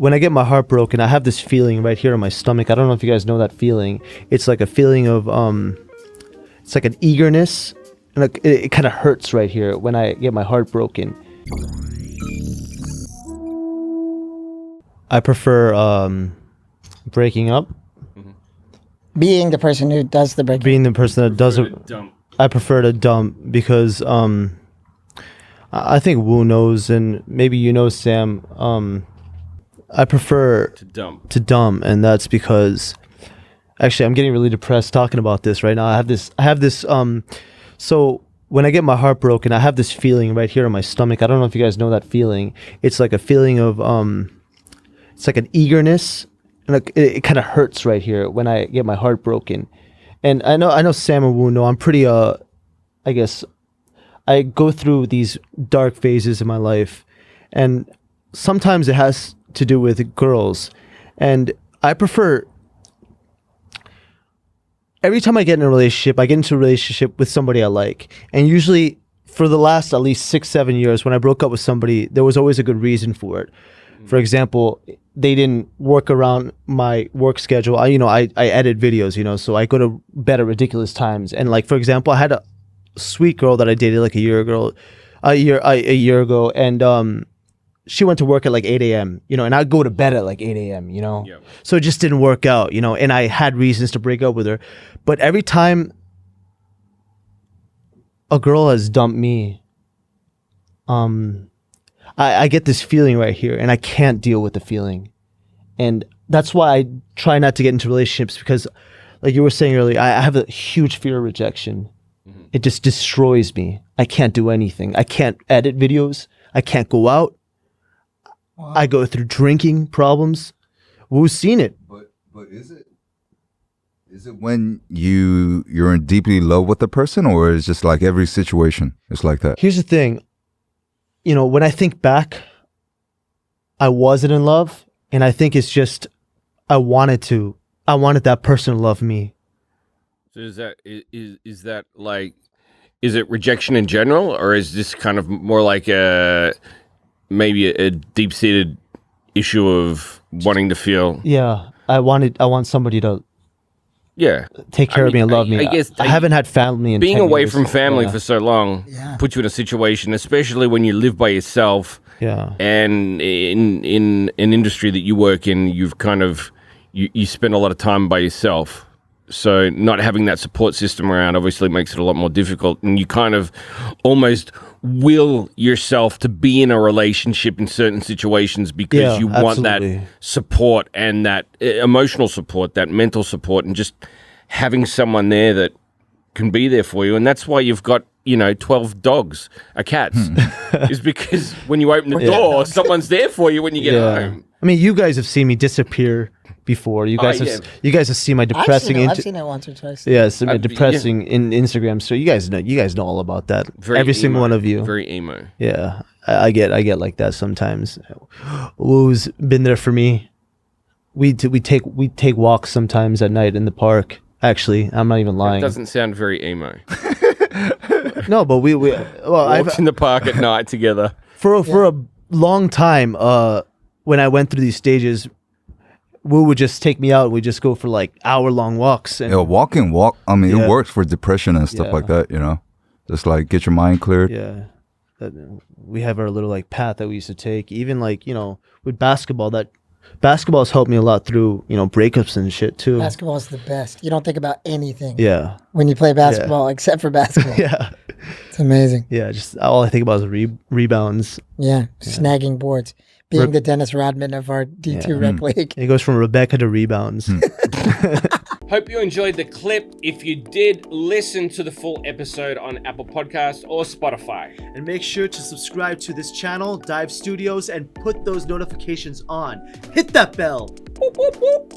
when I get my heart broken, I have this feeling right here in my stomach. I don't know if you guys know that feeling. It's like a feeling of it's like an eagerness, and it kind of hurts right here when I get my heart broken. I prefer breaking up. Being the person who does the breaking. Being the person that does it. I prefer to dump because I think Wu knows, and maybe you know, Sam. I prefer to dump, and that's because actually I'm getting really depressed talking about this right now. I have this. So when I get my heart broken, I have this feeling right here in my stomach. I don't know if you guys know that feeling. It's like a feeling of it's like an eagerness, and it kind of hurts right here when I get my heart broken. And I know Sam and Wu know I'm pretty I guess I go through these dark phases in my life, and sometimes it has to do with girls, and I prefer every time I get in a relationship, I get into a relationship with somebody I like, and usually for the last at least 6-7 years, when I broke up with somebody, there was always a good reason for it. For example, they didn't work around my work schedule. I edit videos, so I go to bed at ridiculous times. And like, for example, I had a sweet girl that I dated like a year ago, and she went to work at like 8 a.m., and I'd go to bed at like 8 a.m., Yeah. So it just didn't work out, and I had reasons to break up with her. But every time a girl has dumped me, I get this feeling right here, and I can't deal with the feeling. And that's why I try not to get into relationships, because like you were saying earlier, I have a huge fear of rejection. Mm-hmm. It just destroys me. I can't do anything. I can't edit videos. I can't go out. Wow. I go through drinking problems. Who's seen it? But is it when you're in deeply love with the person, or is just like every situation is like that? Here's the thing. When I think back, I wasn't in love, and I think it's just I wanted that person to love me. So is that like, is it rejection in general, or is this kind of more like maybe a deep-seated issue of wanting to feel? Yeah, I want somebody to take care of me and love me. I guess I haven't had family in being 10 away years. from family for so long puts you in a situation, especially when you live by yourself. Yeah. And in an industry that you work in, you've kind of you spend a lot of time by yourself. So not having that support system around obviously makes it a lot more difficult, and you kind of almost will yourself to be in a relationship in certain situations because you want that support and that emotional support, that mental support, and just having someone there that can be there for you. And that's why you've got 12 dogs or cats is because when you open the door, someone's there for you when you get home. I mean, you guys have seen me disappear before. You guys have seen my depressing. I've seen it once or twice. Yes, my depressing in Instagram. So you guys know all about that. Every single one of you. Very emo. Yeah, I get like that sometimes. Woo's been there for me. We take walks sometimes at night in the park. Actually, I'm not even lying. It doesn't sound very emo. No, but walks in the park at night together for a long time. When I went through these stages, Wu would just take me out. We'd just go for like hour-long walks. And walk. I mean, it works for depression and stuff like that. Just like get your mind cleared. Yeah, we have our little like path that we used to take. Even like with basketball, basketball has helped me a lot through breakups and shit too. Basketball is the best. You don't think about anything. Yeah. When you play basketball, except for basketball. Yeah. It's amazing. Yeah, just all I think about is rebounds. Yeah, snagging boards. Being the Dennis Rodman of our D2 rec league. It goes from Rebecca to rebounds. Hope you enjoyed the clip. If you did, listen to the full episode on Apple Podcasts or Spotify. And make sure to subscribe to this channel, Dive Studios, and put those notifications on. Hit that bell. Boop, boop, boop.